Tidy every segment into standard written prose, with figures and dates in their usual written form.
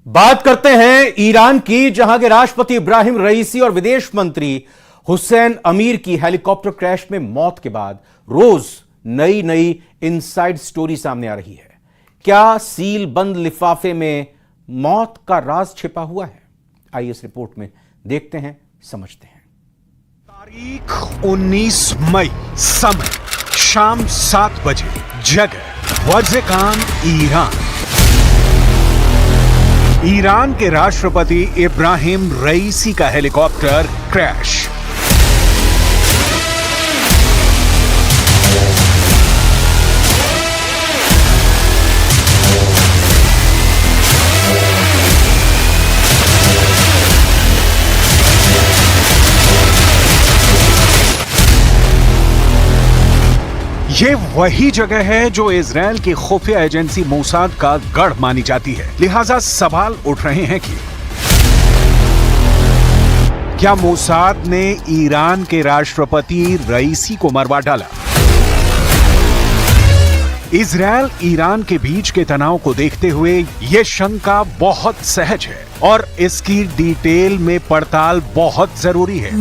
बात करते हैं ईरान की, जहां के राष्ट्रपति इब्राहिम रईसी और विदेश मंत्री हुसैन अमीर की हेलीकॉप्टर क्रैश में मौत के बाद रोज नई नई इनसाइड स्टोरी सामने आ रही है। क्या सील बंद लिफाफे में मौत का राज छिपा हुआ है? आइए इस रिपोर्ट में देखते हैं, समझते हैं। तारीख 19 मई, समय शाम 7 बजे, जगह वज़ेकान, ईरान। ईरान के राष्ट्रपति इब्राहिम रईसी का हेलीकॉप्टर क्रैश। ये वही जगह है जो इजरायल की खुफिया एजेंसी मोसाद का गढ़ मानी जाती है। लिहाजा सवाल उठ रहे हैं कि क्या मोसाद ने ईरान के राष्ट्रपति रईसी को मरवा डाला? इजरायल ईरान के बीच के तनाव को देखते हुए यह शंका बहुत सहज है और इसकी डिटेल में पड़ताल बहुत जरूरी है।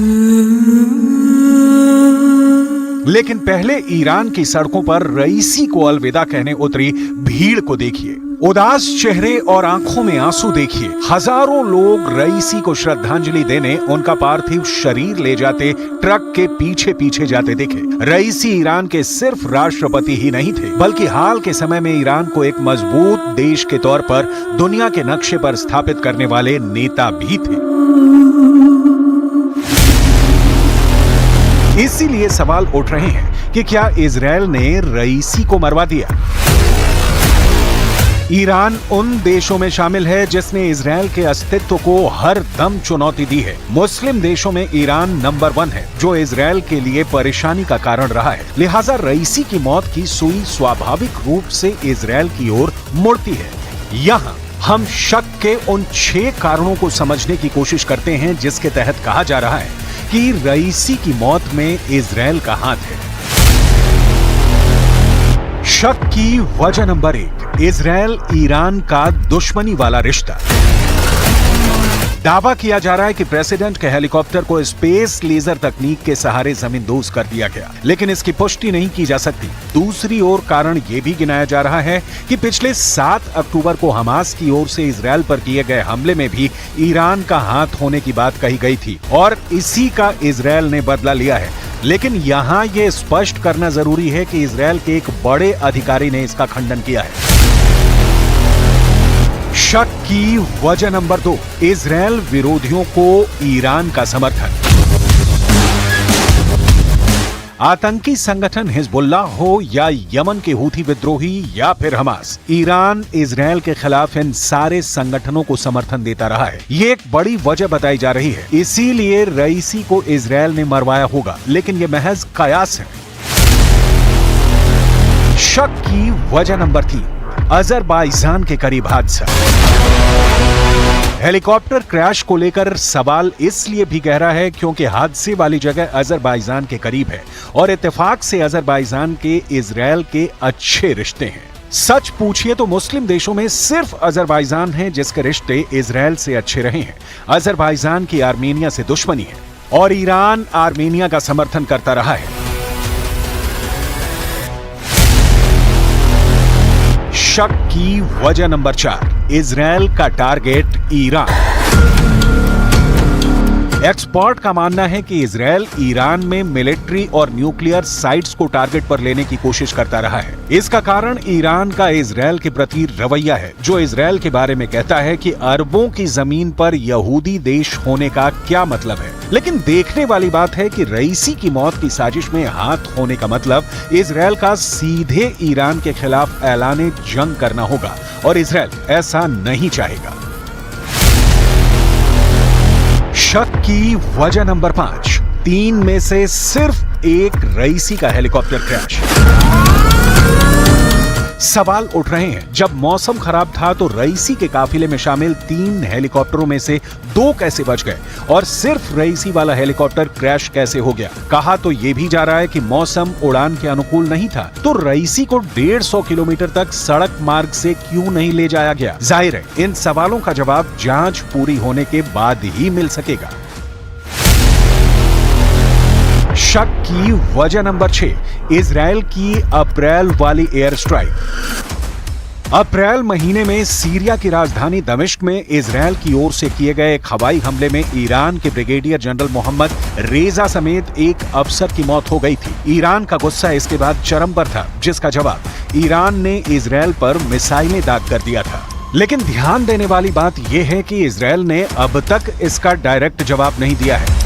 लेकिन पहले ईरान की सड़कों पर रईसी को अलविदा कहने उतरी भीड़ को देखिए। उदास चेहरे और आंखों में आंसू देखिए। हजारों लोग रईसी को श्रद्धांजलि देने उनका पार्थिव शरीर ले जाते ट्रक के पीछे पीछे जाते देखे। रईसी ईरान के सिर्फ राष्ट्रपति ही नहीं थे, बल्कि हाल के समय में ईरान को एक मजबूत देश के तौर पर दुनिया के नक्शे पर स्थापित करने वाले नेता भी थे। इसीलिए सवाल उठ रहे हैं कि क्या इजरायल ने रईसी को मरवा दिया? ईरान उन देशों में शामिल है जिसने इजरायल के अस्तित्व को हर दम चुनौती दी है। मुस्लिम देशों में ईरान नंबर 1 है, जो इजरायल के लिए परेशानी का कारण रहा है। लिहाजा रईसी की मौत की सुई स्वाभाविक रूप से इजरायल की ओर मुड़ती है। यहाँ हम शक के उन 6 कारणों को समझने की कोशिश करते हैं जिसके तहत कहा जा रहा है कि रईसी की मौत में इजरायल का हाथ है। शक की वजह नंबर 1, इजरायल ईरान का दुश्मनी वाला रिश्ता। दावा किया जा रहा है कि प्रेसिडेंट के हेलीकॉप्टर को स्पेस लेजर तकनीक के सहारे जमींदोज कर दिया गया, लेकिन इसकी पुष्टि नहीं की जा सकती। दूसरी ओर कारण यह भी गिनाया जा रहा है कि पिछले 7 अक्टूबर को हमास की ओर से इजरायल पर किए गए हमले में भी ईरान का हाथ होने की बात कही गई थी और इसी का इजरायल ने बदला लिया है। लेकिन यहाँ यह स्पष्ट करना जरूरी है कि इजरायल के एक बड़े अधिकारी ने इसका खंडन किया है। शक की वजह नंबर 2, इजरायल विरोधियों को ईरान का समर्थन। आतंकी संगठन हिजबुल्लाह हो या यमन के हूथी विद्रोही या फिर हमास, ईरान इजरायल के खिलाफ इन सारे संगठनों को समर्थन देता रहा है। ये एक बड़ी वजह बताई जा रही है। इसीलिए रईसी को इजरायल ने मरवाया होगा, लेकिन यह महज कयास है। शक की वजह नंबर 3, अजरबैजान के करीब हादसा। हेलीकॉप्टर क्रैश को लेकर सवाल इसलिए भी गहरा है क्योंकि हादसे वाली जगह अजरबैजान के करीब है और इत्तेफाक से अजरबैजान के इजरायल के अच्छे रिश्ते हैं। सच पूछिए तो मुस्लिम देशों में सिर्फ अजरबैजान है जिसके रिश्ते इजरायल से अच्छे रहे हैं। अजरबैजान की आर्मेनिया से दुश्मनी है और ईरान आर्मेनिया का समर्थन करता रहा है। शक की वजह नंबर 4, इजरायल का टारगेट ईरान। एक्सपर्ट का मानना है कि इजरायल ईरान में मिलिट्री और न्यूक्लियर साइट्स को टारगेट पर लेने की कोशिश करता रहा है। इसका कारण ईरान का इजरायल के प्रति रवैया है, जो इजरायल के बारे में कहता है कि अरबों की जमीन पर यहूदी देश होने का क्या मतलब है। लेकिन देखने वाली बात है कि रईसी की मौत की साजिश में हाथ होने का मतलब इजरायल का सीधे ईरान के खिलाफ ऐलाने जंग करना होगा और इजरायल ऐसा नहीं चाहेगा। शक की वजह नंबर 5, 3 में से सिर्फ एक रईसी का हेलीकॉप्टर क्रैश। सवाल उठ रहे हैं, जब मौसम खराब था तो रईसी के काफिले में शामिल 3 हेलीकॉप्टरों में से 2 कैसे बच गए और सिर्फ रईसी वाला हेलीकॉप्टर क्रैश कैसे हो गया? कहा तो यह भी जा रहा है कि मौसम उड़ान के अनुकूल नहीं था, तो रईसी को 150 किलोमीटर तक सड़क मार्ग से क्यों नहीं ले जाया गया? जाहिर है इन सवालों का जवाब जांच पूरी होने के बाद ही मिल सकेगा। शक की वजह नंबर 6, इजराइल की अप्रैल वाली एयर स्ट्राइक। अप्रैल महीने में सीरिया की राजधानी दमिश्क में इजराइल की ओर से किए गए एक हवाई हमले में ईरान के ब्रिगेडियर जनरल मोहम्मद रेजा समेत एक अफसर की मौत हो गई थी। ईरान का गुस्सा इसके बाद चरम पर था, जिसका जवाब ईरान ने इजराइल पर मिसाइलें दाग कर दिया था। लेकिन ध्यान देने वाली बात यह है कि इजराइल ने अब तक इसका डायरेक्ट जवाब नहीं दिया है।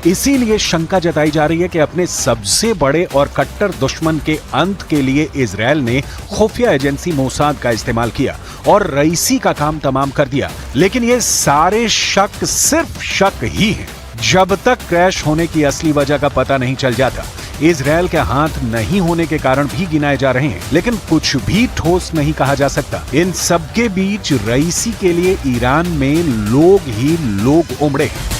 इसीलिए शंका जताई जा रही है कि अपने सबसे बड़े और कट्टर दुश्मन के अंत के लिए इजराइल ने खुफिया एजेंसी मोसाद का इस्तेमाल किया और रईसी का काम तमाम कर दिया। लेकिन ये सारे शक सिर्फ शक ही हैं। जब तक क्रैश होने की असली वजह का पता नहीं चल जाता, इजराइल के हाथ नहीं होने के कारण भी गिनाए जा रहे हैं, लेकिन कुछ भी ठोस नहीं कहा जा सकता। इन सबके बीच रईसी के लिए ईरान में लोग ही लोग उमड़े हैं।